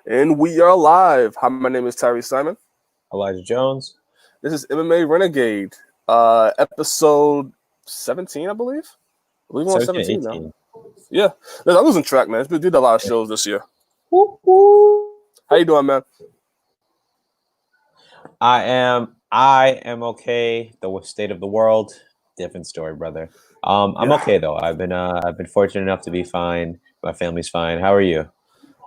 And we are live. Hi, my name is Tyree Simon. Elijah Jones. This is MMA Renegade, episode 17, I believe. I believe we're on 17, 17 now. 18. Yeah. I'm losing track, man. We did a lot of shows this year. How you doing, man? I am okay. The state of the world, different story, brother. I'm okay though. I've been fortunate enough to be fine. My family's fine. How are you?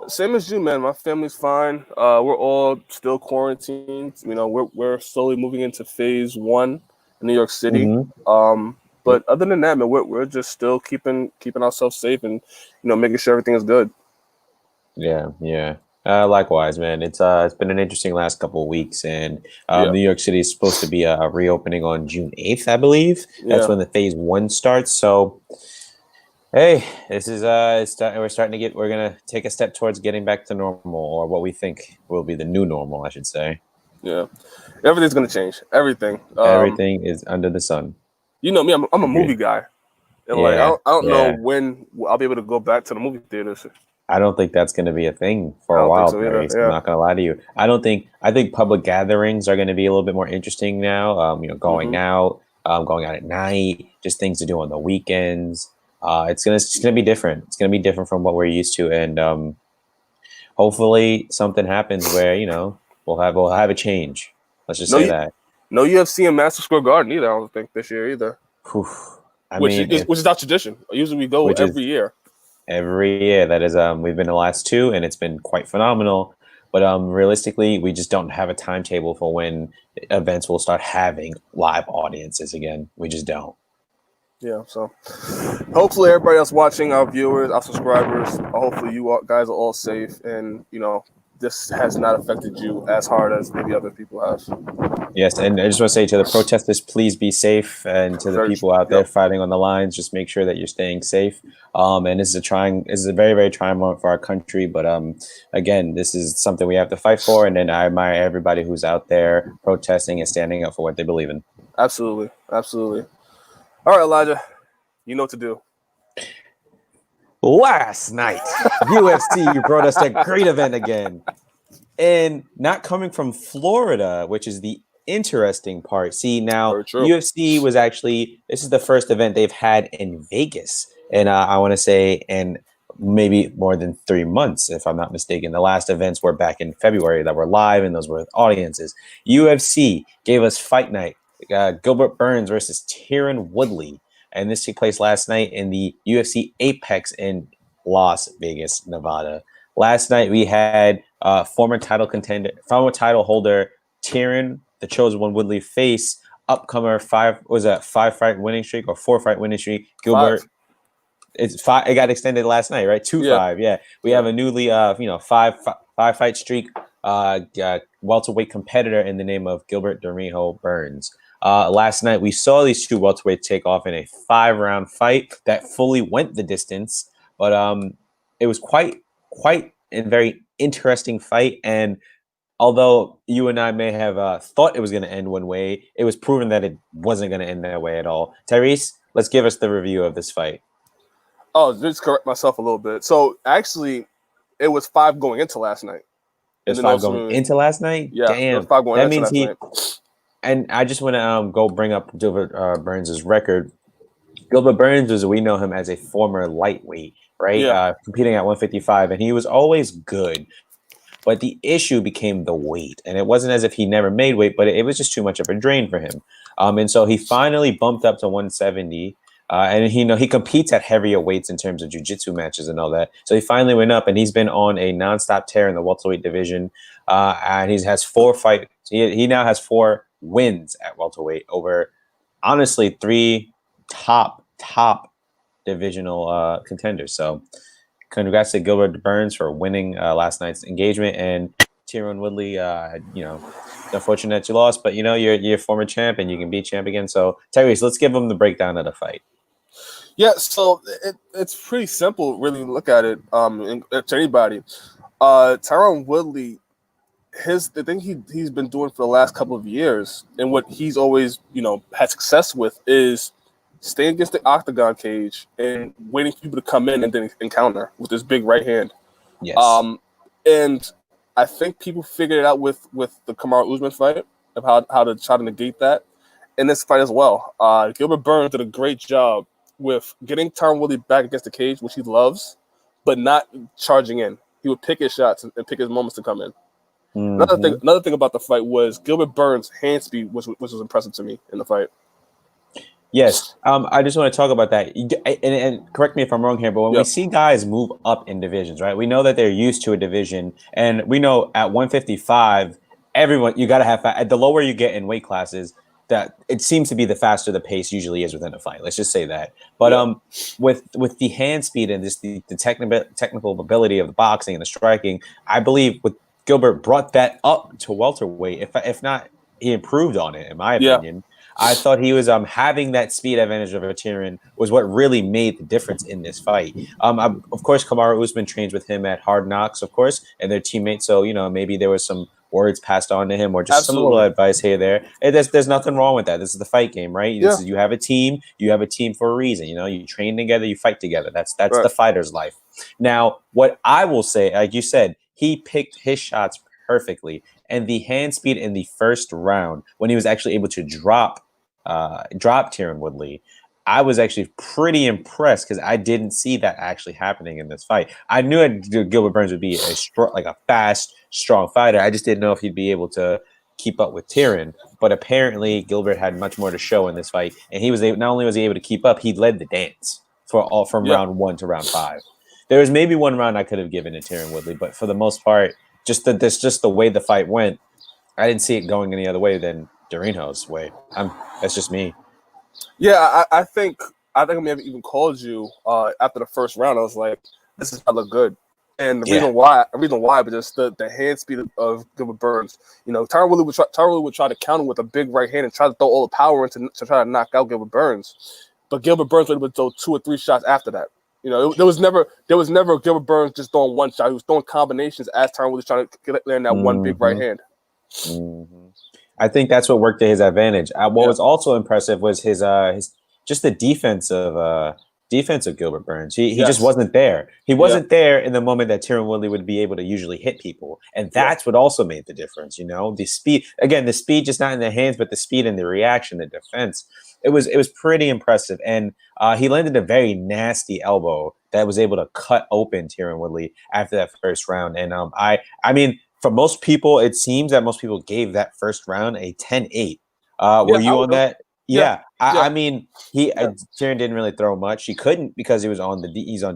Same as you, man. My family's fine. We're all still quarantined. We're slowly moving into phase one in New York City. But other than that, man, we're just still keeping ourselves safe and making sure everything is good. Yeah. Likewise, man. It's been an interesting last couple of weeks, and New York City is supposed to be a reopening on June 8th, I believe. That's when the phase one starts. So, hey, this is we're gonna take a step towards getting back to normal, or what we think will be the new normal, I should say. Yeah, everything's gonna change. Everything. Everything is under the sun. You know me. I'm a movie guy, and I don't know when I'll be able to go back to the movie theaters. I don't think that's going to be a thing for a while, Paris. I'm not going to lie to you. I think public gatherings are going to be a little bit more interesting now. Going out at night, just things to do on the weekends. It's gonna be different. It's gonna be different from what we're used to, and hopefully something happens where we'll have a change. Let's just say that. No UFC in Madison Square Garden either. I don't think this year either. Which is our tradition. Usually we go every year. Every year, that is, we've been the last two, and it's been quite phenomenal. But realistically, we just don't have a timetable for when events will start having live audiences again. We just don't. Yeah, so hopefully everybody else watching, our viewers, our subscribers, hopefully you guys are all safe, and this has not affected you as hard as maybe other people have. Yes, and I just want to say to the protesters, please be safe, and to the people out there fighting on the lines, just make sure that you're staying safe. And this is a very, very trying moment for our country. But again, this is something we have to fight for, and then I admire everybody who's out there protesting and standing up for what they believe in. Absolutely. All right, Elijah, you know what to do. Last night, UFC brought us a great event again. And not coming from Florida, which is the interesting part. See, now UFC was this is the first event they've had in Vegas. And I want to say in maybe more than 3 months, if I'm not mistaken. The last events were back in February that were live, and those were with audiences. UFC gave us Fight Night, Gilbert Burns versus Tyron Woodley. And this took place last night in the UFC Apex in Las Vegas, Nevada. Last night we had former title holder Tyron, the chosen one, Woodley, face upcomer 5-fight winning streak or 4-fight winning streak. Gilbert, it's 5. It got extended last night, right? 2-5. Yeah, we have a newly 5-fight streak welterweight competitor in the name of Gilbert Dorijo Burns. Last night, we saw these two welterweights take off in a 5-round fight that fully went the distance, but it was quite a very interesting fight. And although you and I may have thought it was going to end one way, it was proven that it wasn't going to end that way at all. Tyrese, let's give us the review of this fight. Oh, just correct myself a little bit. So actually, it was 5 going into last night. It was 5 going into last night? Yeah, damn. 5 going into last night. And I just want to go bring up Gilbert Burns' record. Gilbert Burns, we know him as a former lightweight, right? Yeah. Competing at 155, and he was always good. But the issue became the weight, and it wasn't as if he never made weight, but it was just too much of a drain for him. And so he finally bumped up to 170, and he competes at heavier weights in terms of jiu-jitsu matches and all that. So he finally went up, and he's been on a nonstop tear in the welterweight division, and he has 4 fights. He now has 4 wins at welterweight over, honestly, 3 top divisional contenders. So congrats to Gilbert Burns for winning last night's engagement, and Tyron Woodley, unfortunate that you lost, but you're a former champ and you can be champ again. So Tyrese, let's give him the breakdown of the fight. Yeah, so it's pretty simple, really look at it. To anybody, Tyron Woodley, the thing he's been doing for the last couple of years, and what he's always had success with, is staying against the octagon cage and waiting for people to come in and then encounter with this big right hand. Yes. And I think people figured it out with the Kamaru Usman fight of how to try to negate that in this fight as well. Gilbert Burns did a great job with getting Tyron Woodley back against the cage, which he loves, but not charging in. He would pick his shots and pick his moments to come in. Mm-hmm. Another thing about the fight was Gilbert Burns' hand speed, which was impressive to me in the fight. Yes, I just want to talk about that. And correct me if I'm wrong here, but when we see guys move up in divisions, right? We know that they're used to a division, and we know at 155, everyone you got to have at the lower you get in weight classes, that it seems to be the faster the pace usually is within a fight. Let's just say that. But with the hand speed and just the technical ability of the boxing and the striking, I believe with Gilbert brought that up to welterweight. If not, he improved on it, in my opinion. I thought he was having that speed advantage of Tyron was what really made the difference in this fight. Of course, Kamaru Usman trains with him at Hard Knocks, of course, and they're teammates. So maybe there was some words passed on to him or just some little advice here there. There's nothing wrong with that. This is the fight game, right? You have a team. You have a team for a reason. You train together. You fight together. That's the fighter's life. Now, what I will say, like you said, he picked his shots perfectly, and the hand speed in the first round when he was actually able to drop Tyron Woodley, I was actually pretty impressed because I didn't see that actually happening in this fight. I knew Gilbert Burns would be a fast, strong fighter. I just didn't know if he'd be able to keep up with Tyron. But apparently, Gilbert had much more to show in this fight, and he was not only was he able to keep up, he led the dance from round 1 to round 5. There was maybe one round I could have given to Tyron Woodley, but for the most part, just the way the fight went, I didn't see it going any other way than Durinho's way. That's just me. Yeah, I think I may have even called you after the first round. I was like, "This is not look good," and the reason why, but just the hand speed of Gilbert Burns. Tyron Woodley would try to counter with a big right hand and try to throw all the power into to try to knock out Gilbert Burns, but Gilbert Burns would throw 2 or 3 shots after that. There was never Gilbert Burns just throwing one shot. He was throwing combinations as Tyron Woodley was trying to land that one big right hand. Mm-hmm. I think that's what worked to his advantage. What was also impressive was his just the defense of Gilbert Burns. He just wasn't there. He wasn't there in the moment that Tyron Woodley would be able to usually hit people, and that's what also made the difference. The speed, again, the speed just not in the hands, but the speed and the reaction, the defense. It was pretty impressive, and he landed a very nasty elbow that was able to cut open Tyron Woodley after that first round. And I mean. For most people, it seems that most people gave that first round a 10-8. Were you on that? Yeah. I mean, Tyron didn't really throw much. He couldn't because he's on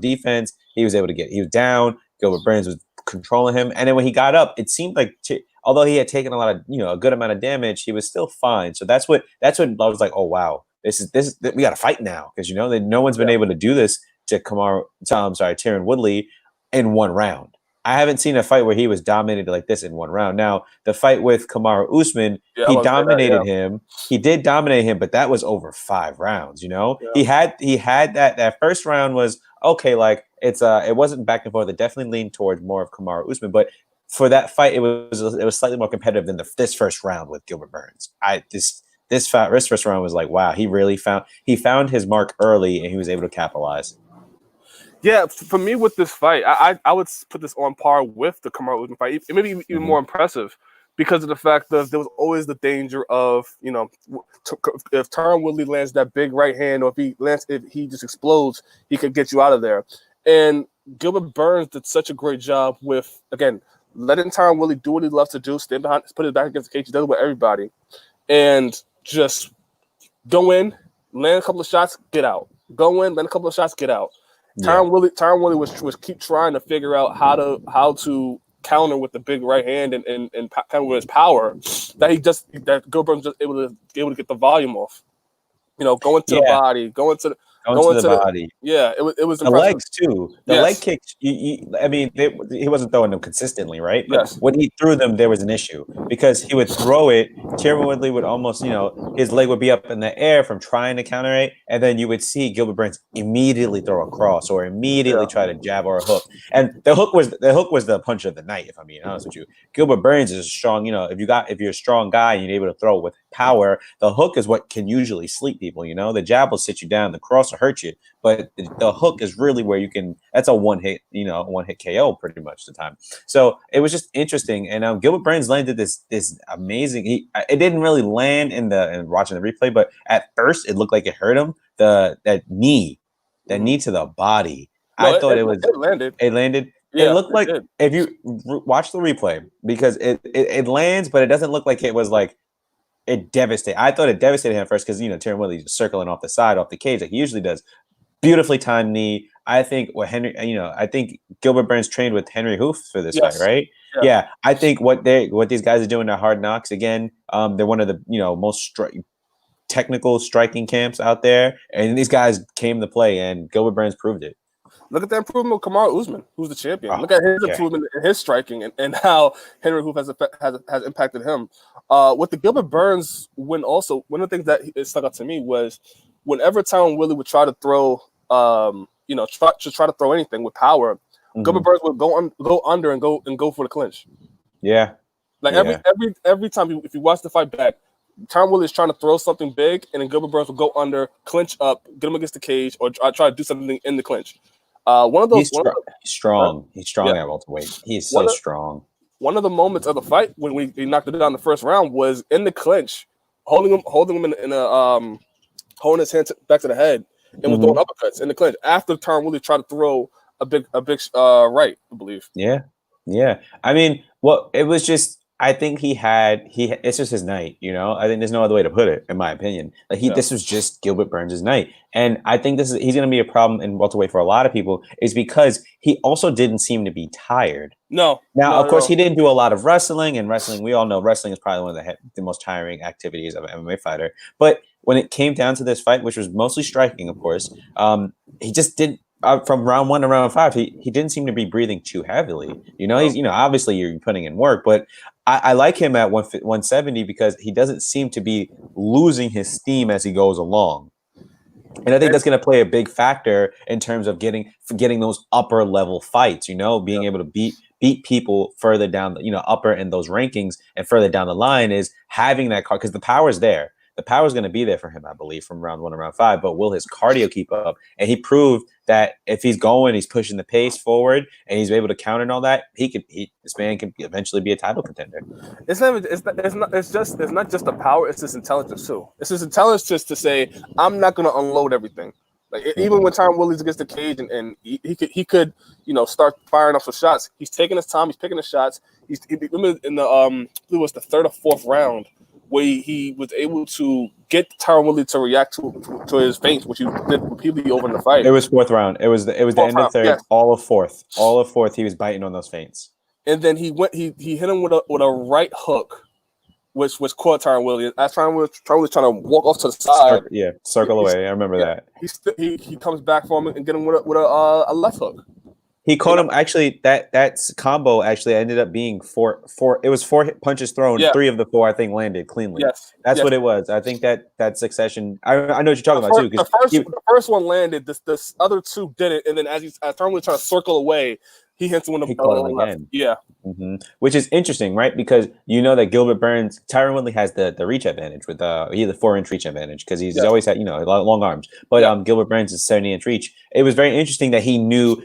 defense. He was able to he was down. Gilbert Burns was controlling him. And then when he got up, it seemed like although he had taken a lot of, a good amount of damage, he was still fine. So that's what I was like, oh wow, this is we got to fight now because no one's been able to do this to Tyron Woodley in one round. I haven't seen a fight where he was dominated like this in one round. Now, the fight with Kamaru Usman, he dominated him. He did dominate him, but that was over 5 rounds, Yeah. He had that first round was okay, like it wasn't back and forth. It definitely leaned towards more of Kamaru Usman, but for that fight, it was slightly more competitive than this first round with Gilbert Burns. This first round was like, wow, he found his mark early and he was able to capitalize. Yeah, for me with this fight, I would put this on par with the Kamaru Usman fight. It may be even more impressive because of the fact that there was always the danger of, if Tyron Woodley lands that big right hand or if he just explodes, he could get you out of there. And Gilbert Burns did such a great job with, again, letting Tyron Woodley do what he loves to do, stand behind, put his back against the cage. He does it with everybody. And just go in, land a couple of shots, get out. Go in, land a couple of shots, get out. Tyron Woodley was keep trying to figure out how to counter with the big right hand and counter with his power that Gilbert Burns just able to get the volume off. Going to the body, going to the body. Yeah, it was the legs too. The leg kicks. I mean, he wasn't throwing them consistently, right? But when he threw them, there was an issue because he would throw it. Tyron Woodley would almost, his leg would be up in the air from trying to counter it, and then you would see Gilbert Burns immediately throw a cross or immediately try to jab or a hook. And the hook was the punch of the night. If I'm being honest with you, Gilbert Burns is strong. If you're a strong guy and you're able to throw with power. The hook is what can usually sleep people. You know, the jab will sit you down, the cross will hurt you, but the hook is really where you can. That's a one hit, one hit KO pretty much the time. So it was just interesting. And Gilbert Burns landed this amazing. It didn't really land in watching the replay, but at first it looked like it hurt him. That knee to the body. No, I thought it landed. It landed. Yeah, it looked like if you watch the replay, because it lands, but it doesn't look like it was like it devastated. I thought it devastated him at first because Tyron Woodley just circling off the side, off the cage like he usually does. Beautifully timed knee. I think I think Gilbert Burns trained with Henry Hoof for this fight, right? Yeah. I think what these guys are doing at Hard Knocks again. They're one of the most technical striking camps out there, and these guys came to play, and Gilbert Burns proved it. Look at the improvement of Kamaru Usman, who's the champion. Look at his improvement in his striking and how Henry Hoof has impacted him. With the Gilbert Burns win, also one of the things that stuck out to me was whenever Tyron Woodley would try to throw, try to throw anything with power, Gilbert Burns would go under and go for the clinch. Yeah, like every time if you watch the fight back, Tyron Woodley is trying to throw something big, and then Gilbert Burns will go under, clinch up, get him against the cage, or try to do something in the clinch. One of those. He's strong. He's strong at welterweight. He is so strong. One of the moments of the fight when he knocked it down the first round was in the clinch, holding him holding his hand back to the head, and was throwing uppercuts in the clinch after Tyron Woodley tried to throw a big right, I believe. Yeah. I mean, it was just. I think it's just his night, I think there's no other way to put it, in my opinion. This was just Gilbert Burns' night. And I think he's going to be a problem in welterweight for a lot of people, is because he also didn't seem to be tired. No. Now, of course, he didn't do a lot of wrestling, and wrestling, we all know wrestling is probably one of the most tiring activities of an MMA fighter. But when it came down to this fight, which was mostly striking, of course, he just didn't. From round 1 to round 5, he didn't seem to be breathing too heavily. He's obviously you're putting in work, but I like him at 170 because he doesn't seem to be losing his steam as he goes along, and I think that's going to play a big factor in terms of getting those upper level fights. Being able to beat people further down, upper in those rankings and further down the line is having that card, because the power's there. The power is going to be there for him, I believe, from round 1 to round 5. But will his cardio keep up? And he proved that if he's pushing the pace forward, and he's able to counter and all that, this man can eventually be a title contender. It's not just the power; it's his intelligence too. It's his intelligence just to say, "I'm not going to unload everything." Like even when Tyron Woodley's against the cage, and he could start firing off some shots. He's taking his time. He's picking the shots. He in the it was the 3rd or 4th round, where he was able to get Tyron Woodley to react to his feints, which he did repeatedly over in the fight. It was 4th round. It was the end of 3rd, yes. All of 4th. He was biting on those feints, and then he hit him with a right hook, which caught Tyron Woodley. As Tyron Woodley trying to walk off to the side, circle away. I remember that. He comes back for him and get him with a left hook. He caught him. Actually, that combo actually ended up being 4. It was 4 punches thrown. 3 of the 4, I think, landed cleanly. Yes, that's what it was. I think that succession. I know what you're talking about too. The first one landed. The other 2 didn't. And then as Tyron was trying to circle away, he hits him with he caught him again. Yeah. Which is interesting, right? Because that Gilbert Burns, Tyron Woodley has the reach advantage with he has the 4-inch reach advantage because he's always had long arms. But Gilbert Burns is 70-inch reach. It was very interesting that he knew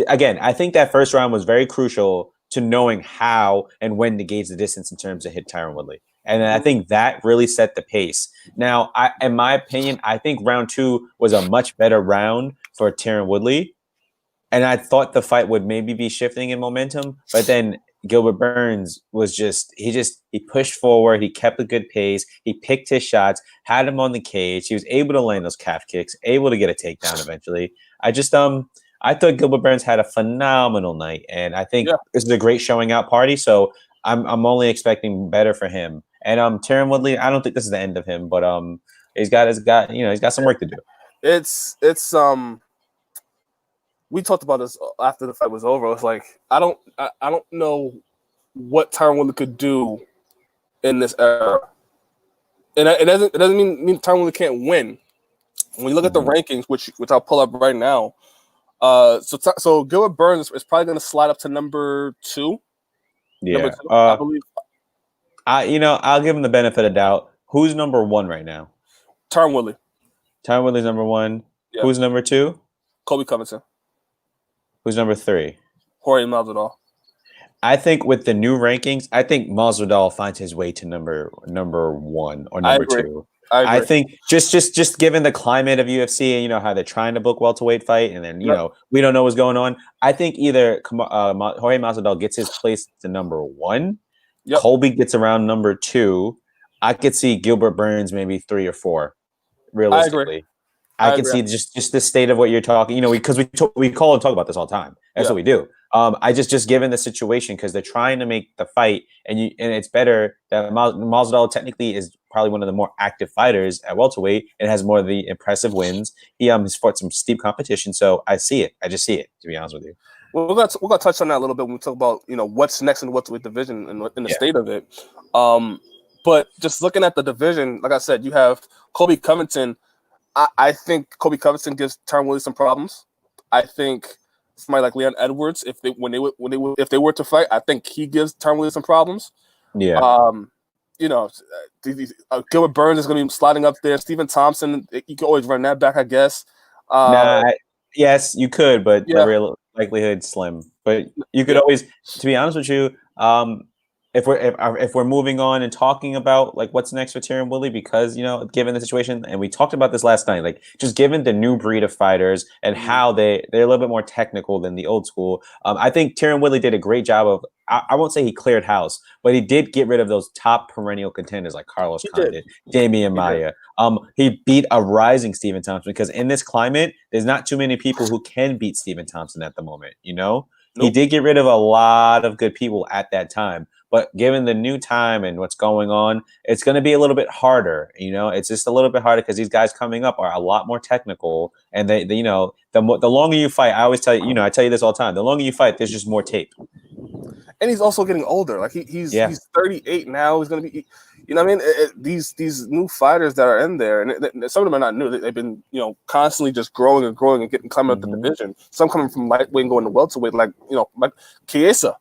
again. I think that first round was very crucial to knowing how and when to gauge the distance in terms of hit Tyron Woodley. And I think that really set the pace. Now, in my opinion, I think round 2 was a much better round for Tyron Woodley. And I thought the fight would maybe be shifting in momentum, but then Gilbert Burns was he pushed forward. He kept a good pace. He picked his shots, had him on the cage. He was able to land those calf kicks, able to get a takedown eventually. I thought Gilbert Burns had a phenomenal night, and I think this is a great showing out party. So I'm only expecting better for him. And Tyron Woodley, I don't think this is the end of him, but he's got some work to do. It's we talked about this after the fight was over. It's like I don't know what Tyron Woodley could do in this era, and it doesn't mean Tyron Woodley can't win. When you look at the rankings, which I'll pull up right now, so Gilbert Burns is probably going to slide up to number 2. Yeah, number 2, I believe. I'll give him the benefit of doubt. Who's number one right now? Tyron Woodley. Tyron Woodley's number one. Yeah. Who's number two? Colby Covington. Who's number three? Jorge Masvidal. I think with the new rankings, I think Masvidal finds his way to number one or number two. I think just given the climate of UFC and how they're trying to book welterweight fight, and then we don't know what's going on. I think either Jorge Masvidal gets his place to number one, Colby gets around number two. I could see Gilbert Burns maybe 3 or 4. Realistically, I can see just the state of what you're talking. Because we call and talk about this all the time. That's what we do. I just given the situation, because they're trying to make the fight, and it's better that Masvidal technically is probably one of the more active fighters at welterweight and has more of the impressive wins. He has fought some steep competition, so I see it. I just see it, to be honest with you. Well, we're gonna touch on that a little bit when we talk about what's next in the welterweight division and in the state of it. But just looking at the division, like I said, you have Colby Covington. I think Colby Covington gives Tyron Woodley some problems. I think somebody like Leon Edwards, if they were to fight, I think he gives Tyron Woodley some problems. Yeah. Gilbert Burns is going to be sliding up there. Stephen Thompson, you can always run that back, I guess. Yes, you could, but the real likelihood slim. But you could always, to be honest with you, if we're moving on and talking about like what's next for Tyron Woodley, because given the situation, and we talked about this last night, like just given the new breed of fighters and how they're a little bit more technical than the old school, I think Tyron Woodley did a great job of. I won't say he cleared house, but he did get rid of those top perennial contenders like Carlos Condit, Damian Maia. He beat a rising Stephen Thompson, because in this climate, there's not too many people who can beat Stephen Thompson at the moment. Nope. He did get rid of a lot of good people at that time. But given the new time and what's going on, it's going to be a little bit harder. It's just a little bit harder because these guys coming up are a lot more technical. And the longer you fight, I always tell you, I tell you this all the time, the longer you fight, there's just more tape. And he's also getting older. Like he's 38 now. He's going to be, these new fighters that are in there, and some of them are not new. They've been, constantly just growing and climbing up the division. Some coming from lightweight and going to welterweight, like Chiesa.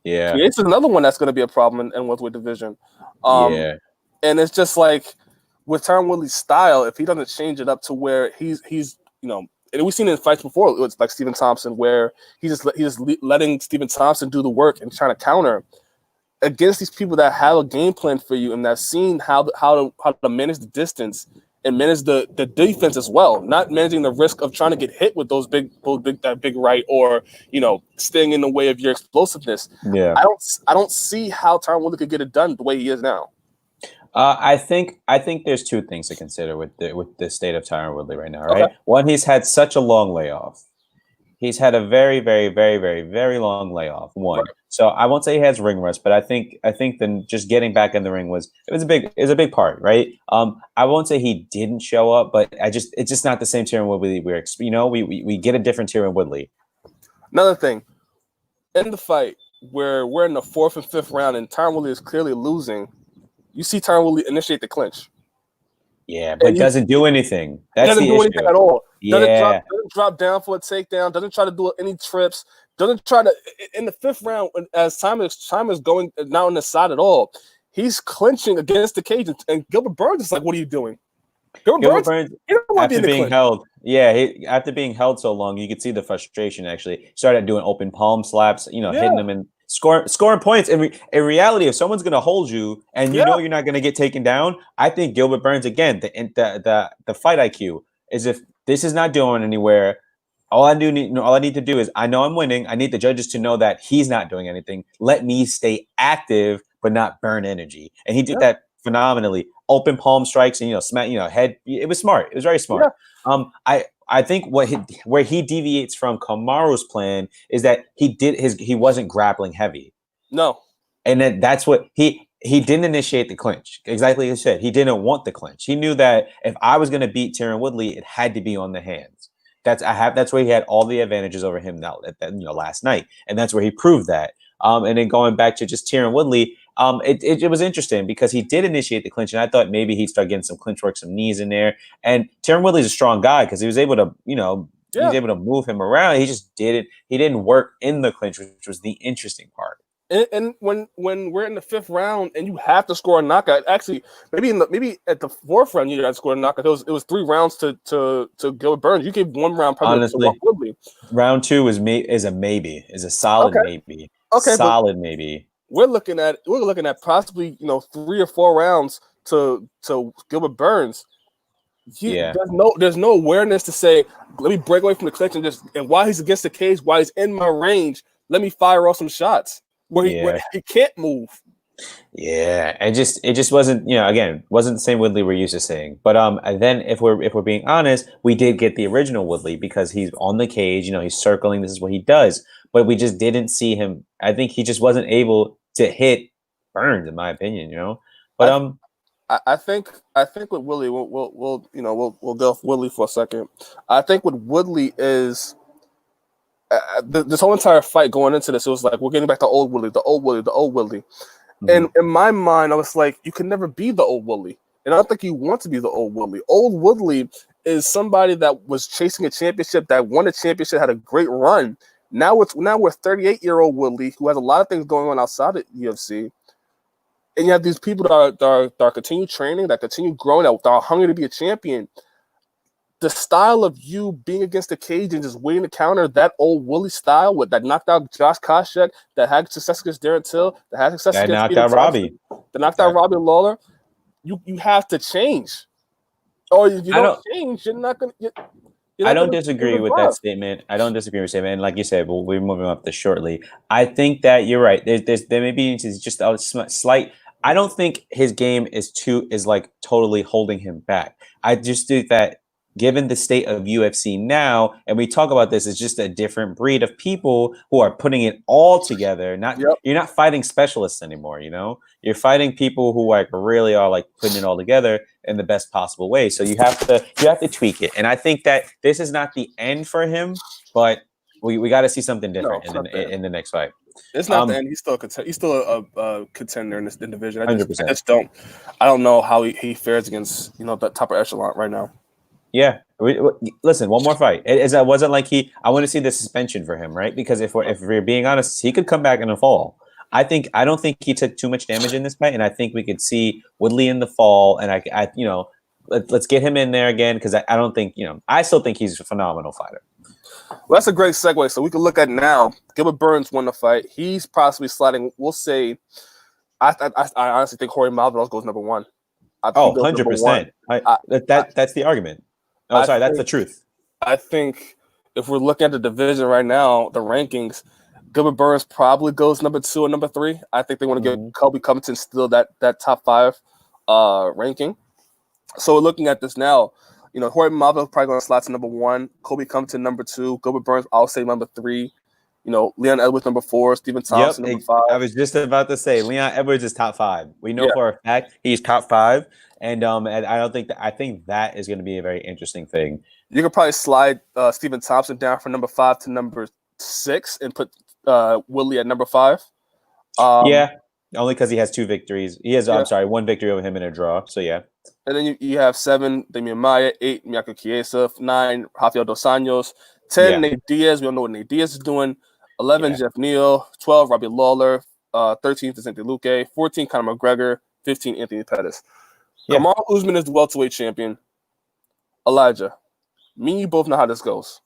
Yeah, it's another one that's going to be a problem in welterweight division. And it's just like with Tyron Woodley's style, if he doesn't change it up to where he's and we've seen it in fights before. It was like Stephen Thompson, where he's just letting Stephen Thompson do the work and trying to counter against these people that have a game plan for you and that's seen how to manage the distance and manage the defense as well, not managing the risk of trying to get hit with that big right, or staying in the way of your explosiveness. Yeah, I don't see how Tyron Woodley could get it done the way he is now. I think there's two things to consider with the state of Tyron Woodley right now. Right, one, he's had such a long layoff. He's had a very, very, very, very, very long layoff. One, so I won't say he has ring rust, but I think then just getting back in the ring is a big part, right? I won't say he didn't show up, but it's just not the same Tyron Woodley we get a different Tyron Woodley. Another thing, in the fight where we're in the 4th and 5th round and Tyron Woodley is clearly losing, you see Tyron Woodley initiate the clinch. Yeah, but doesn't do anything. Doesn't do anything at all. Yeah. Doesn't drop down for a takedown. Doesn't try to do any trips. Doesn't try to in the 5th round as time is going now on the side at all. He's clinching against the cage, and Gilbert Burns is like, "What are you doing?" Gilbert Burns after being held. Yeah, after being held so long, you could see the frustration. Actually, started doing open palm slaps. Hitting them and scoring points. In reality, if someone's going to hold you and you're not going to get taken down, I think Gilbert Burns, again, the fight IQ is, if this is not going anywhere, all I need to do is, I know I'm winning. I need the judges to know that he's not doing anything. Let me stay active but not burn energy. And he did that phenomenally. Open palm strikes and smack head. It was smart. It was very smart. Yeah. I think where he deviates from Kamaru's plan is that he wasn't grappling heavy. No. And that's what he didn't initiate the clinch. Exactly as you said. He didn't want the clinch. He knew that if I was going to beat Tyron Woodley, it had to be on the hands. That's where he had all the advantages over him last night. And that's where he proved that. And then going back to just Tyron Woodley, it was interesting because he did initiate the clinch, and I thought maybe he'd start getting some clinch work, some knees in there. And Tyron Woodley's a strong guy because he was able to, he was able to move him around. He just did it. He didn't work in the clinch, which was the interesting part. And when we're in the 5th round and you have to score a knockout, actually maybe at the 4th round you got to score a knockout. It was 3 rounds to Gilbert Burns. You gave 1 round probably Honestly, to Woodley. Round 2 is a maybe, is a solid maybe. Okay, solid maybe. We're looking at possibly 3 or 4 rounds to Gilbert Burns. There's no awareness to say, let me break away from the clinch and while he's against the cage, while he's in my range, let me fire off some shots where he can't move. Yeah, it just wasn't, again, wasn't the same Woodley we're used to seeing. But then if we're being honest, we did get the original Woodley because he's on the cage, he's circling, this is what he does. But we just didn't see him. I think he just wasn't able to hit Burns, in my opinion, But I think with Woodley, we'll go with Woodley for a second. I think with Woodley is this whole entire fight going into this, it was like we're getting back to old Woodley. Mm-hmm. And in my mind, I was like, you can never be the old Woodley. And I don't think you want to be the old Woodley. Old Woodley is somebody that was chasing a championship, that won a championship, had a great run. Now we're 38-year-old Woodley, who has a lot of things going on outside of UFC. And you have these people that are continue training, that continue growing, that are hungry to be a champion. The style of you being against the cage and just waiting to counter that old Woodley style that knocked out Josh Koscheck, that had success against Darren Till, that had success against knocked out Robbie. That knocked out Robbie Lawler. You have to change. Or if you don't change, you're not going to... I don't disagree with that statement. And like you said, we're moving up this shortly. I think that you're right. There may be just a slight. I don't think his game is like totally holding him back. I just think that given the state of UFC now, and we talk about this, it's just a different breed of people who are putting it all together. You're not fighting specialists anymore. You're fighting people who really are putting it all together in the best possible way. So you have to tweak it. And I think that this is not the end for him, but we got to see something different in the next fight. It's not the end. He's still a contender in this division. 100%. I don't know how he fares against the top echelon right now. Yeah. Listen, one more fight. It wasn't like I want to see the suspension for him, right? Because if we're being honest, he could come back in the fall. I don't think he took too much damage in this fight, and I think we could see Woodley in the fall. And let's get him in there again because I don't think I still think he's a phenomenal fighter. Well, that's a great segue. So we can look at now. Gilbert Burns won the fight. He's possibly sliding. We'll say. I honestly think Jorge Masvidal goes number 1. 100%. That's the argument. Oh, sorry, that's the truth. I think if we're looking at the division right now, the rankings, Gilbert Burns probably goes number 2 or number 3. I think they want to give Colby Covington still that top 5 ranking. So we're looking at this now. Jorge Masvidal probably going to slide to number 1. Colby Covington number 2. Gilbert Burns, I'll say number 3. Leon Edwards number 4. Stephen Thompson number 5. I was just about to say Leon Edwards is top 5. We know for a fact he's top 5. And I think that is going to be a very interesting thing. You could probably slide Stephen Thompson down from number 5 to number 6 and put Woodley at number 5. Only because he has 2 victories. He has, 1 victory over him in a draw. So yeah. And then you have 7, Damian Maia, 8, Miyako Chiesa, 9, Rafael Dos Anjos, 10, Nate Diaz. We don't know what Nate Diaz is doing. 11, Jeff Neal, 12, Robbie Lawler, 13, Vicente Luque, 14, Conor McGregor, 15, Anthony Pettis. Kamaru Usman is the welterweight champion. Elijah, me and you both know how this goes.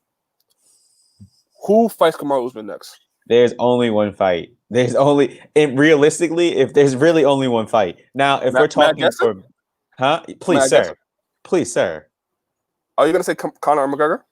Who fights Kamaru Usman next? There's only one fight. Realistically, if there's really only one fight. Now, if we're talking for... Huh? Please, sir. Are you going to say Conor McGregor?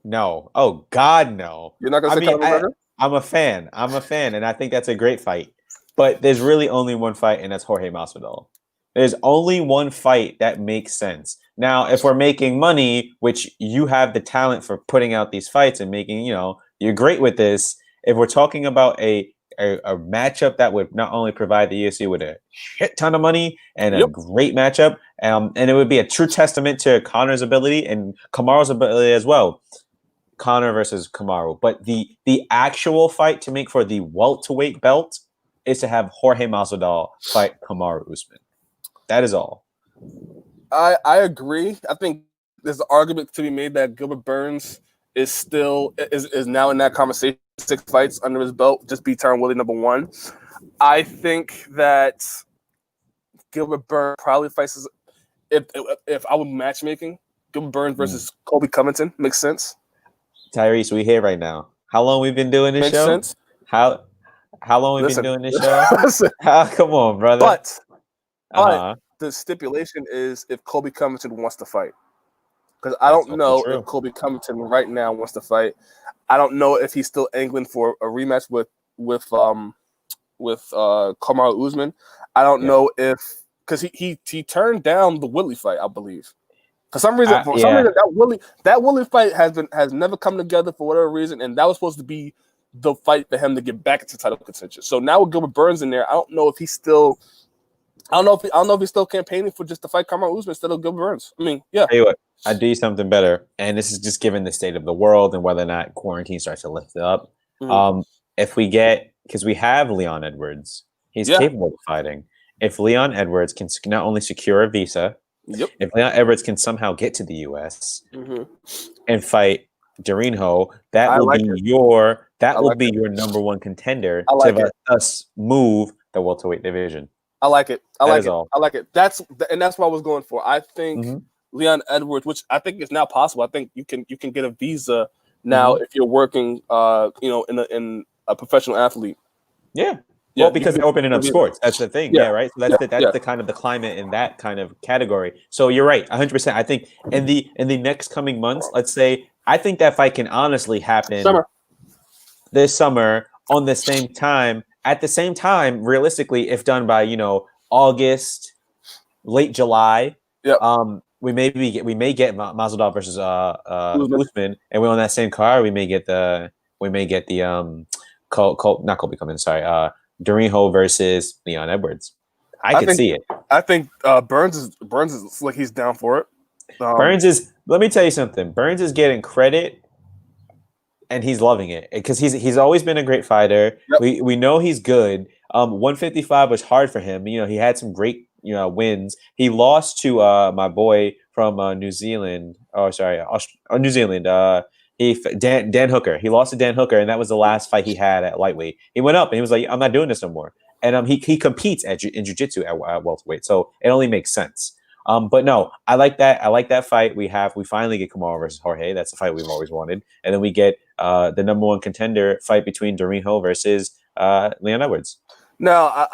No. Oh, God, no. You're not going to say Conor McGregor? I'm a fan, and I think that's a great fight. But there's really only one fight, and that's Jorge Masvidal. There's only one fight that makes sense. Now, if we're making money, which you have the talent for putting out these fights and making, you're great with this. If we're talking about a matchup that would not only provide the UFC with a shit ton of money and a great matchup, and it would be a true testament to Conor's ability and Kamaru's ability as well. Conor versus Kamaru. But the actual fight to make for the welterweight belt is to have Jorge Masvidal fight Kamaru Usman. That is all. I agree. I think there's an argument to be made that Gilbert Burns is now in that conversation. 6 fights under his belt, just beat Tyron Woodley number 1. I think that Gilbert Burns probably fights. If I were matchmaking, Gilbert Burns versus Colby Covington makes sense. Tyrese, we here right now. How long we've been doing this makes show? Sense. How long we've been doing this show? Come on, brother. But the stipulation is if Colby Covington wants to fight. Because I don't know if Colby Covington right now wants to fight. I don't know if he's still angling for a rematch with Kamaru Usman. I don't know if because he turned down the Woodley fight, I believe. For some reason, that Woodley fight has never come together for whatever reason, and that was supposed to be the fight for him to get back into title contention. So now with Gilbert Burns in there, I don't know if he's still. I don't know if he's still campaigning for just to fight Kamaru Usman instead of Gilbert Burns. I mean, yeah. Tell you what, I'd do something better, and this is just given the state of the world and whether or not quarantine starts to lift it up. Mm-hmm. If we get, because we have Leon Edwards, he's capable of fighting. If Leon Edwards can not only secure a visa, if Leon Edwards can somehow get to the U.S. and fight Durinho, that will be your number one contender to let us move the welterweight division. I like it. I like it. That's what I was going for. I think Leon Edwards, which I think is now possible. I think you can get a visa now if you're working, in a professional athlete. Yeah. Well, because they're opening up sports. That's the thing. Yeah, right. So that's the kind of the climate in that kind of category. So you're right, 100%. I think in the next coming months, let's say, I think that fight can honestly happen this summer on the same time. At the same time, realistically, if done by August, late July, we may get Masvidal versus Usman, and we're on that same card. We may get the not Colby Covington, sorry, Durinho versus Leon Edwards. I can see it. I think Burns is like he's down for it. Burns is. Let me tell you something. Burns is getting credit. And he's loving it because he's always been a great fighter. Yep. We know he's good. 155 was hard for him. He had some great wins. He lost to my boy from New Zealand. Oh, sorry, New Zealand. Dan Hooker. He lost to Dan Hooker, and that was the last fight he had at lightweight. He went up and he was like, "I'm not doing this no more." And he competes in jiu-jitsu at welterweight, so it only makes sense. But no, I like that. I like that fight. We finally get Kamaru versus Jorge. That's the fight we've always wanted. And then we get the number one contender fight between Durinho versus Leon Edwards. Now,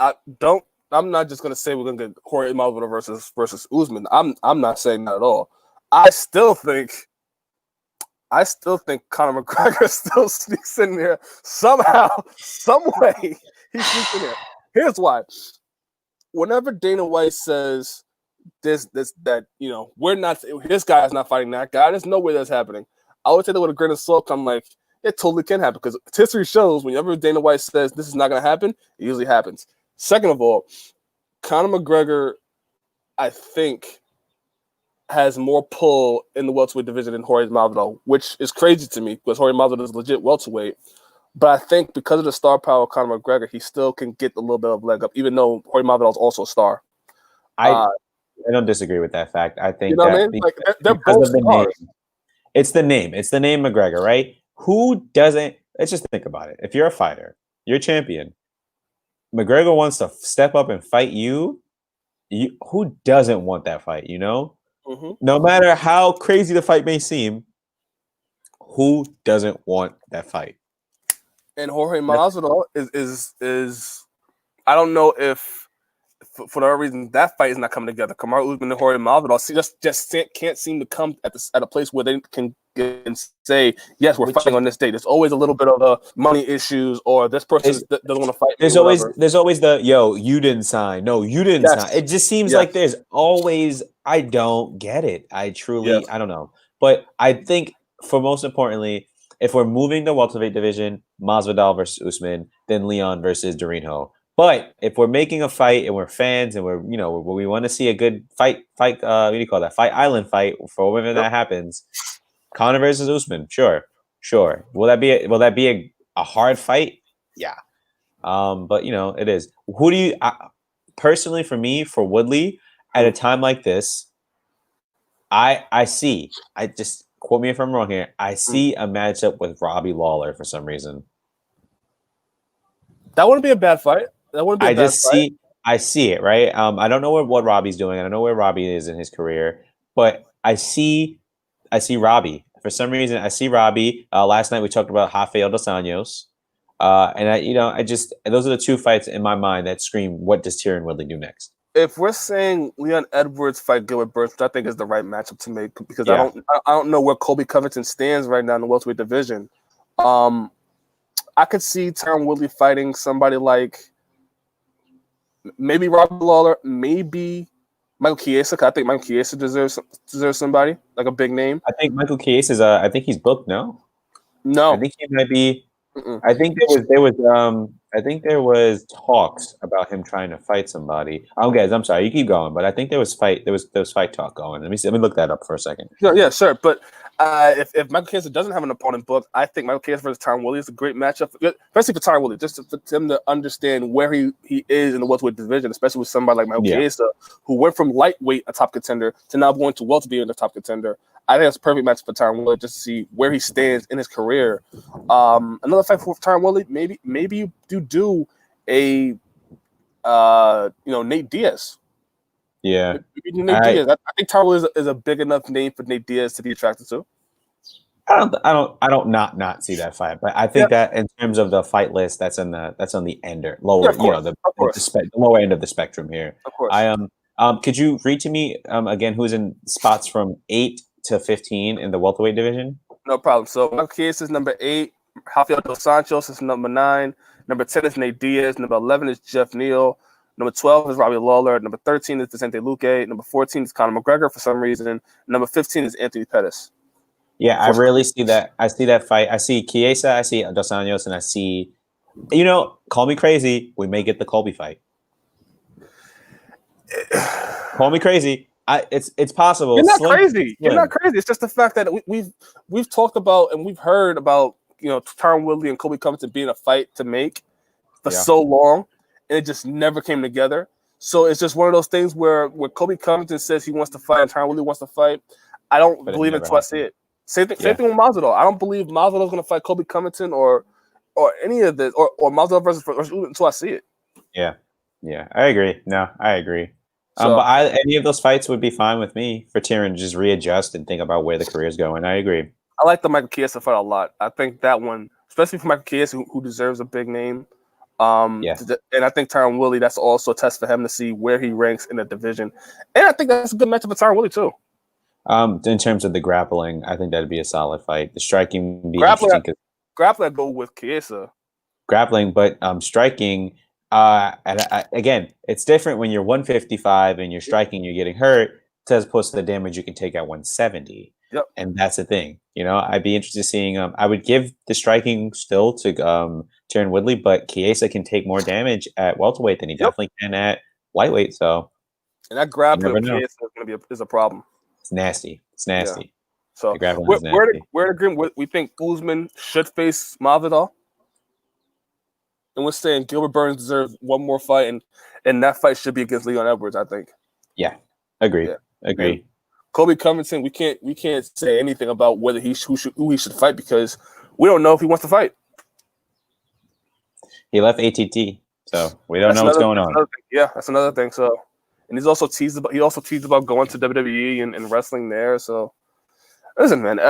I'm not just gonna say we're gonna get Jorge Masvidal versus Usman. I'm not saying that at all. I still think Conor McGregor still sneaks in there somehow, some way. He sneaks in there. Here's why. Whenever Dana White says that we're not, this guy is not fighting that guy, there's no way that's happening. I would say that with a grain of salt. I'm like, it totally can happen because history shows whenever Dana White says this is not going to happen, it usually happens. Second of all, Conor McGregor, I think, has more pull in the welterweight division than Jorge Masvidal, which is crazy to me because Jorge Masvidal is legit welterweight. But I think because of the star power of Conor McGregor, he still can get a little bit of leg up, even though Jorge Masvidal is also a star. I don't disagree with that fact. I think what I mean? Like they're both stars. It's the name. It's the name McGregor, right? Who doesn't? Let's just think about it. If you're a fighter, you're a champion. McGregor wants to step up and fight you. Who doesn't want that fight? No matter how crazy the fight may seem, who doesn't want that fight? And Jorge Masvidal is I don't know if for whatever reason that fight is not coming together. Kamaru Usman and Jorge Masvidal just can't seem to come at a place where they can say, yes, we're fighting on this date. There's always a little bit of money issues, or this person doesn't want to fight. There's always the you didn't sign. No, you didn't sign. It just seems like there's always. I don't get it. I truly I don't know. But I think for most importantly, if we're moving the welterweight division, Masvidal versus Usman, then Leon versus Durinho. But if we're making a fight and we're fans and we want to see a good fight, what do you call that? Fight Island fight for whenever that happens. Conor versus Usman, sure. Will that be a hard fight? Yeah. But it is. Who do you personally for me for Woodley at a time like this? I see. I just quote me if I'm wrong here. I see a matchup with Robbie Lawler for some reason. That wouldn't be a bad fight. That wouldn't be a bad fight. I see it, right? I don't know what Robbie's doing. I don't know where Robbie is in his career, but I see Robbie. For some reason, I see Robbie. Last night we talked about Rafael dos Anjos. And I just those are the two fights in my mind that scream, what does Tyron Woodley do next? If we're saying Leon Edwards fight Gilbert Burns, which I think is the right matchup to make, because I don't know where Colby Covington stands right now in the welterweight division. I could see Tyron Woodley fighting somebody like maybe Robbie Lawler, maybe Michael Chiesa. I think Michael Chiesa deserves somebody like a big name. I think Michael Chiesa is. I think he's booked. No, I think he might be. I think there was talks about him trying to fight somebody. Oh, guys, I'm sorry, you keep going, but I think there was fight talk going. Let me look that up for a second. Yeah, sure. But if Michael Chiesa doesn't have an opponent booked, I think Michael Chiesa versus Tyron Woodley is a great matchup, especially for Tyron Woodley, just for him to understand where he is in the welterweight division, especially with somebody like Michael Chiesa, who went from lightweight, a top contender, to now going to welterweight, a top contender. I think that's a perfect match for Tyron Woodley, just to see where he stands in his career. Another fight for Tyron Woodley, maybe you do a Nate Diaz. Yeah, Nate Diaz. I think Tyron Woodley is a big enough name for Nate Diaz to be attracted to. I don't not see that fight, but I think that in terms of the fight list, that's on the lower, the lower end of the spectrum here. Of course. Could you read to me again who's in spots from 8 to 15 in the welterweight division? No problem. So Michael Chiesa is number 8. Rafael dos Anjos is number 9. Number 10 is Nate Diaz. Number 11 is Jeff Neal. Number 12 is Robbie Lawler. Number 13 is Vicente Luque. Number 14 is Conor McGregor for some reason. Number 15 is Anthony Pettis. Yeah, I really see that. I see that fight. I see Chiesa, I see Dos Anjos, and I see, call me crazy, we may get the Colby fight. Call me crazy. It's possible. You're not crazy. You're not crazy. It's just the fact that we've talked about and we've heard about Tyron Woodley and Colby Covington being a fight to make for so long, and it just never came together. So it's just one of those things where Colby Covington says he wants to fight and Tyron Woodley wants to fight. I don't believe it until I see it. Same thing with Masvidal. I don't believe Masvidal is going to fight Colby Covington or any of this or Masvidal versus until I see it. Yeah, I agree. No, I agree. So, but any of those fights would be fine with me for Tyron to just readjust and think about where the career is going. I agree. I like the Michael Chiesa fight a lot. I think that one, especially for Michael Chiesa, who deserves a big name. And I think Tyron Woodley, that's also a test for him to see where he ranks in the division. And I think that's a good matchup for Tyron Woodley too. In terms of the grappling, I think that'd be a solid fight. The striking would be interesting. Grappling, I go with Chiesa. Grappling, but striking. Again, it's different when you're 155 and you're striking, you're getting hurt, as opposed to the damage you can take at 170. Yep. And that's the thing. I'd be interested in seeing. I would give the striking still to Tyron Woodley, but Chiesa can take more damage at welterweight than he definitely can at lightweight. So, and that grappling with Chiesa is a problem. It's nasty. Yeah. So we're in agreement. We think Usman should face Masvidal. And we're saying Gilbert Burns deserves one more fight, and that fight should be against Leon Edwards, I think. Yeah, agree. Agree. Colby Covington, we can't say anything about whether who he should fight because we don't know if he wants to fight. He left ATT, so we don't know what's going on. That's another thing. So, and he also teased about going to WWE and wrestling there. So, listen, man.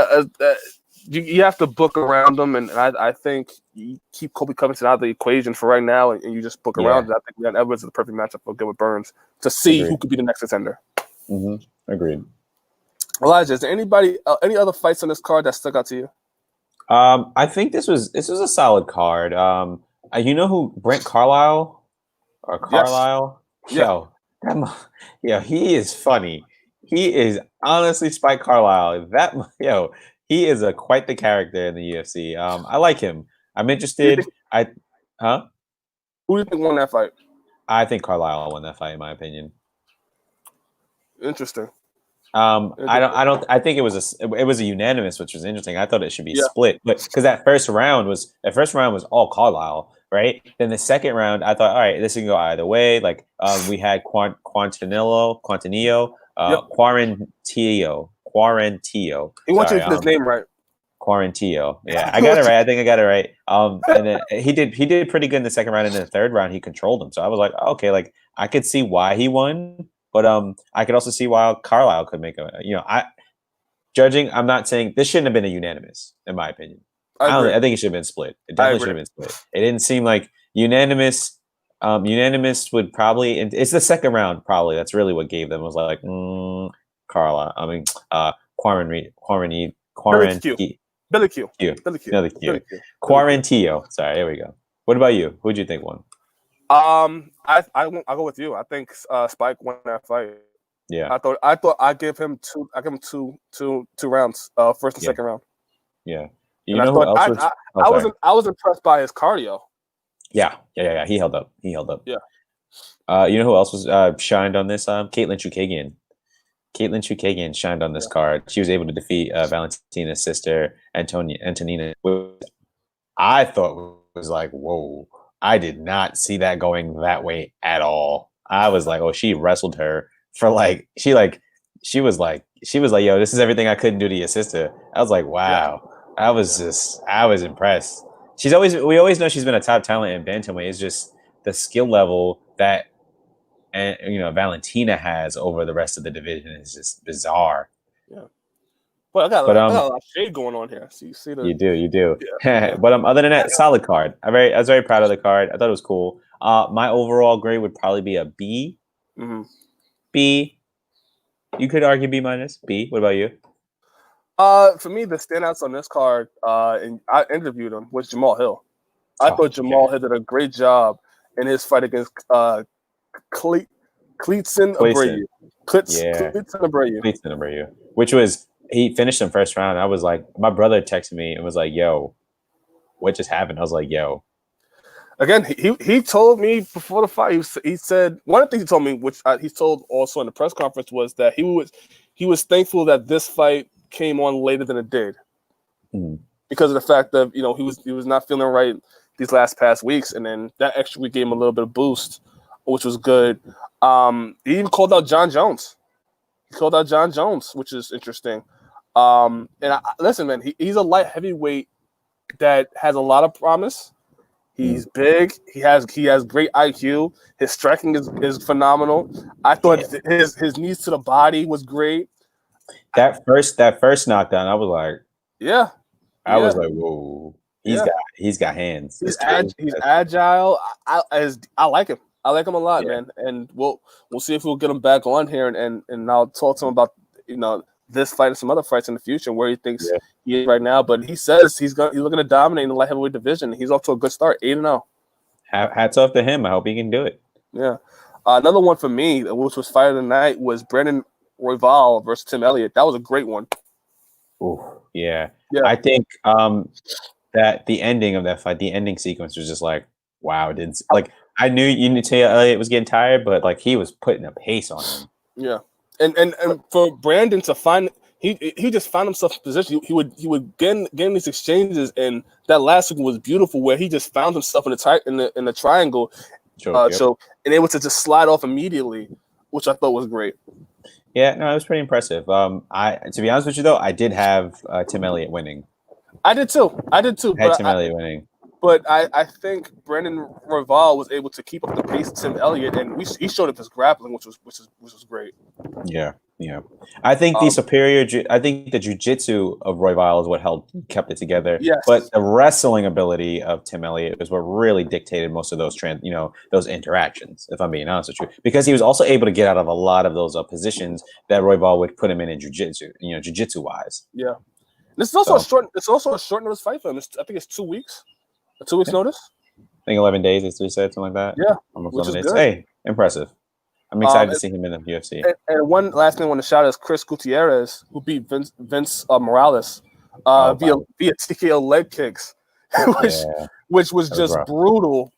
You have to book around them, and I think you keep Colby Covington out of the equation for right now, and you just book around it. I think Leon Edwards is the perfect matchup for Gilbert Burns to see who could be the next contender. Mm-hmm. Agreed. Elijah, is there any other fights on this card that stuck out to you? I think this was a solid card. You know who Brent Carlisle or Carlisle? Yes. Yo, he is funny. He is honestly Spike Carlisle. He is quite the character in the UFC. I like him. I'm interested. Who do you think won that fight? I think Carlisle won that fight, in my opinion. Interesting. I think it was a unanimous, which was interesting. I thought it should be split, but because that first round was all Carlisle, right? Then the second round, I thought, all right, this can go either way. Like we had Quarantillo. He wants you to get his name right. Quarantillo. Yeah, I got it right. I think I got it right. And then he did pretty good in the second round, and in the third round he controlled him. So I was like, okay, like I could see why he won, but I could also see why Carlisle could make a. I'm not saying this shouldn't have been a unanimous, in my opinion. I think it should have been split. It definitely should have been split. It didn't seem like unanimous. Unanimous would probably. It's the second round, probably. That's really what gave them was like Carlisle. I mean, Quarantillo. Billy Q. Quarantillo. Sorry, there we go. What about you? Who'd you think won? I'll go with you. I think Spike won that fight. Yeah. I thought I'd give him two. I give him two rounds, first and second round. Yeah. You know who else was? I was impressed by his cardio. Yeah. He held up. Yeah. You know who else was shined on this? Caitlin Chukagian. Caitlin Chukagian shined on this card. She was able to defeat Valentina's sister, Antonina, which I thought was like, whoa. I did not see that going that way at all. I was like, oh, she wrestled her for she was like, yo, this is everything I couldn't do to your sister. I was like, wow. I was impressed. We always know she's been a top talent in bantamweight. It's just the skill level that Valentina has over the rest of the division is just bizarre. Yeah. Well, I got a lot of shade going on here. So you see you do. Yeah. But other than that, solid card. I was very proud of the card. I thought it was cool. My overall grade would probably be a B. Mm-hmm. B. You could argue B minus. B. What about you? For me, the standouts on this card, and I interviewed him, was Jamal Hill. I thought Jamal Hill did a great job in his fight against Kleydson Abreu. Kleydson Abreu. Which was, he finished in first round. I was like, my brother texted me and was like, yo, what just happened? I was like, yo. Again, he told me before the fight, he said, one of the things he told me, which he told also in the press conference, was that he was thankful that this fight came on later than it did. Because of the fact that, he was not feeling right these past weeks, and then that extra week gave him a little bit of boost, which was good. He even called out John Jones. Which is interesting. Listen, man, he's a light heavyweight that has a lot of promise. He's big. He has great IQ. His striking is phenomenal. I thought his knees to the body was great. That first knockdown, I was like, I was like, whoa, he's got hands. He's agile. I like him. I like him a lot, man. And we'll see if we'll get him back on here and I'll talk to him about this fight and some other fights in the future where he thinks he is right now. But he says he's looking to dominate in the light heavyweight division. He's off to a good start, 8-0. Hats off to him. I hope he can do it. Yeah. Another one for me, which was fight of the night, was Brandon Royval versus Tim Elliott. That was a great one. Oh, yeah. I think that the ending of that fight, the ending sequence was just like, wow. It didn't I knew Tim Elliott was getting tired, but he was putting a pace on him. Yeah. And for Brandon to find he just found himself in position. He would get in these exchanges, and that last one was beautiful where he just found himself in the triangle. So and able to just slide off immediately, which I thought was great. Yeah, no, it was pretty impressive. To be honest with you though, I did have Tim Elliott winning. I did too. I had Tim Elliott winning. But I think Brandon Royval was able to keep up the pace of Tim Elliott, and he showed up his grappling, which was great. Yeah. I think I think the jiu-jitsu of Royval is what kept it together. Yes. But the wrestling ability of Tim Elliott is what really dictated most of those those interactions, if I'm being honest with you. Because he was also able to get out of a lot of those positions that Royval would put him in jiu-jitsu, jiu-jitsu wise. Yeah. This is also a short notice fight for him. I think it's 2 weeks. A 2 weeks notice? I think 11 days, as we said, something like that. Yeah. Almost 11 days. Good. Hey, impressive. I'm excited to see him in the UFC. And one last thing I want to shout out is Chris Gutierrez, who beat Vince Morales via TKO leg kicks, which was just brutal.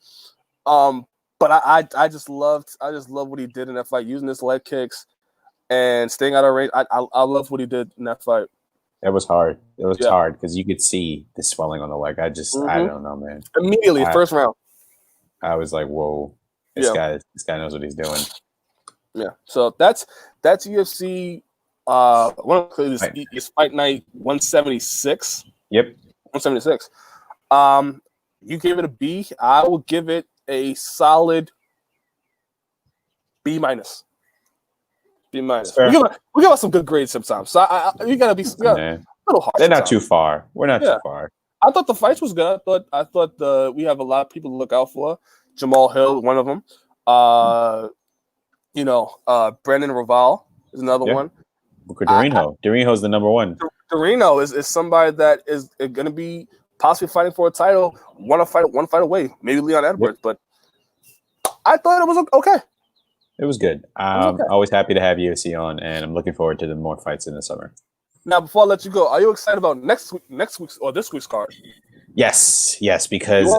But I just loved what he did in that fight, using his leg kicks and staying out of range. I love what he did in that fight. It was hard. It was hard because you could see the swelling on the leg. I don't know, man. Immediately, first round. I was like, whoa, this guy knows what he's doing. Yeah. So that's UFC. It's Fight Night 176. Yep. 176. You gave it a B. I will give it a solid B minus. B minus. We give out some good grades sometimes. So you gotta be a little harsh. They're not too far. We're not too far. I thought the fights was good. I thought we have a lot of people to look out for. Jamal Hill, one of them. Brandon Roval is another one. Booker Durinho is the number one. Durinho is somebody that is going to be possibly fighting for a title. One fight away. Maybe Leon Edwards, but I thought it was okay. It was good. I'm always happy to have UFC on, and I'm looking forward to the more fights in the summer. Now, before I let you go, are you excited about next week's or this week's card? Yes, because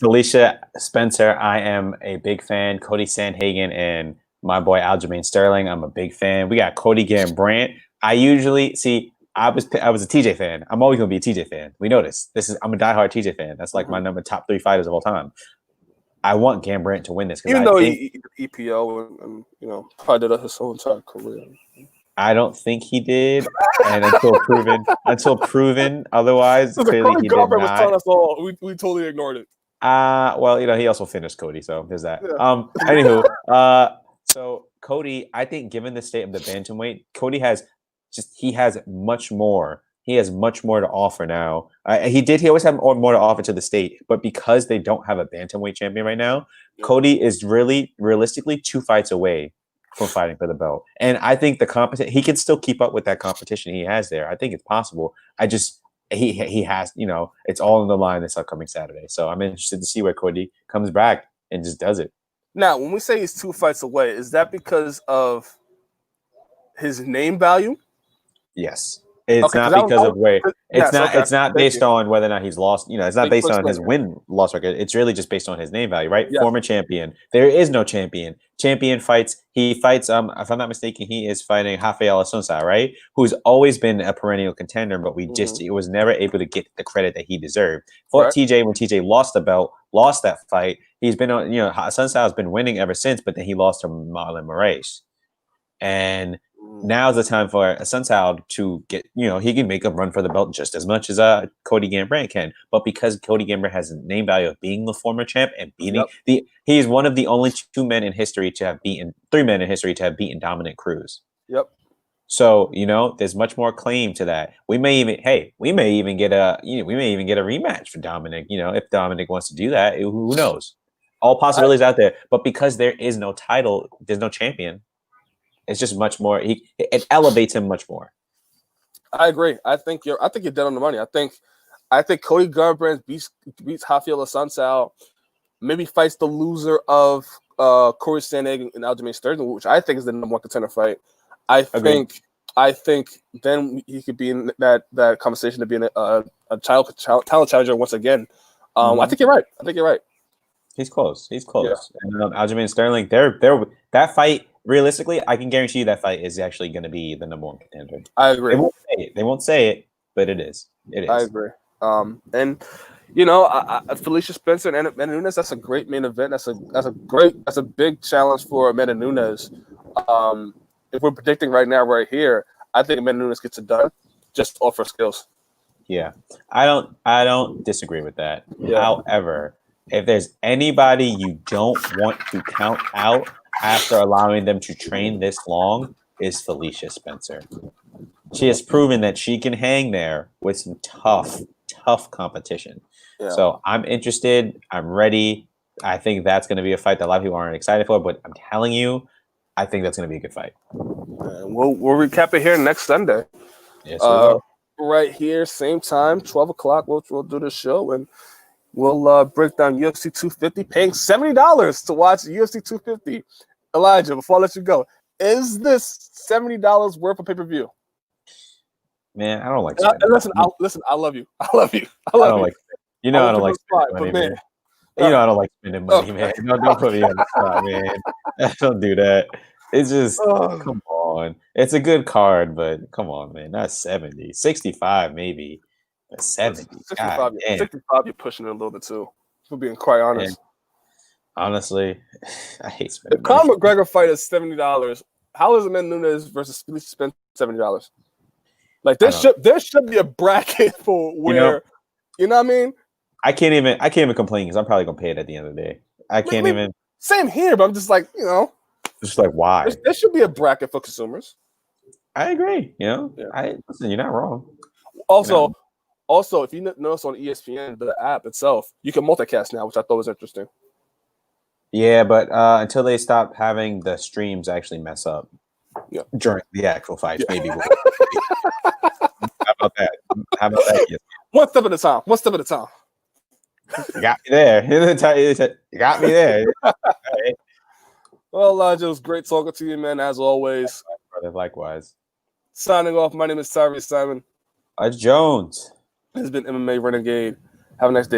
Felicia Spencer, I am a big fan. Cody Sandhagen and my boy Aljamain Sterling, I'm a big fan. We got Cody Garbrandt. I usually I was a TJ fan. I'm always gonna be a TJ fan. We know this. I'm a diehard TJ fan. That's like my top 3 fighters of all time. I want Garbrandt to win this, even though he EPO and probably did his whole entire career. I don't think he did, and until proven otherwise, clearly he did not. Was telling us all. We totally ignored it. Well, he also finished Cody, so there's that. Yeah. Anywho, so Cody, I think given the state of the bantamweight, Cody has much more. He has much more to offer now. He always have more to offer to the state, but because they don't have a bantamweight champion right now, Cody is really realistically 2 fights away from fighting for the belt. And I think he can still keep up with that competition he has there. I think it's possible. He has, it's all on the line this upcoming Saturday. So I'm interested to see where Cody comes back and just does it. Now, when we say he's 2 fights away, is that because of his name value? Yes. It's not because of weight. It's not based on whether or not he's lost. It's not based on his win-loss record. It's really just based on his name value, right? Yeah. Former champion. There is no champion. Champion fights. He fights. If I'm not mistaken, he is fighting Rafael Assunção, right? Who's always been a perennial contender, but he was never able to get the credit that he deserved. Fought TJ when TJ lost the belt, lost that fight. He's been on. Assunção has been winning ever since, but then he lost to Marlon Moraes, and now's the time for Assunção to get, he can make a run for the belt just as much as Cody Garbrandt can. But because Cody Garbrandt has a name value of being the former champ and beating he's one of the only 3 men in history to have beaten Dominic Cruz. Yep. So, there's much more claim to that. We may even get a rematch for Dominic, if Dominic wants to do that. Who knows? All possibilities out there. But because there is no title, there's no champion. It's just much more. It elevates him much more. I agree. I think you're dead on the money. I think Cody Garbrandt beats Rafael Assunção, maybe fights the loser of Corey Sandhagen and Aljamain Sterling, which I think is the number 1 contender fight. I think then he could be in that conversation to be a talent challenger once again. I think you're right. He's close. Yeah. And Aljamain Sterling, that fight. Realistically, I can guarantee you that fight is actually going to be the number 1 contender. I agree. They won't say it, but it is. I agree. And Felicia Spencer and Amanda Nunes, that's a great main event. That's a big challenge for Amanda Nunes. If we're predicting right now, right here, I think Amanda Nunes gets it done just off her skills. Yeah, I don't disagree with that. Yeah. However, if there's anybody you don't want to count out after allowing them to train this long, is Felicia Spencer. She has proven that she can hang there with some tough competition. Yeah. So I'm interested. I'm ready. I think that's going to be a fight that a lot of people aren't excited for, but I'm telling you, I think that's going to be a good fight. We'll recap it here next Sunday. Yes, right here, same time, 12 o'clock. We'll do the show, and we'll break down UFC 250, paying $70 to watch UFC 250. Elijah, before I let you go, is this $70 worth of pay-per-view? Man, I don't like listen, I love you. I don't like I don't like spending money, man. I don't like spending money, man. Don't put me on the spot, man. Don't do that. It's just, come on. It's a good card, but come on, man. Not 70. 65, maybe. But 70. 65, you're pushing it a little bit, too. For being quite honest. Man. Honestly, I hate spending. If Conor McGregor fight is $70, how is Amanda Nunes versus Felicia Spencer $70? Like there should be a bracket for where you know what I mean. I can't even complain because I'm probably gonna pay it at the end of the day. I can't even. Same here, but I'm just like just like why there should be a bracket for consumers. I agree. Listen, you're not wrong. Also, if you notice on ESPN, the app itself, you can multicast now, which I thought was interesting. Yeah, but until they stop having the streams actually mess up during the actual fights, maybe. How about that? Yes. One step at a time. One step at a time. You got me there. You got me there. Right. Well, Elijah, it was great talking to you, man, as always. Likewise. Signing off, my name is Tyrese Simon. Jones. This has been MMA Renegade. Have a nice day.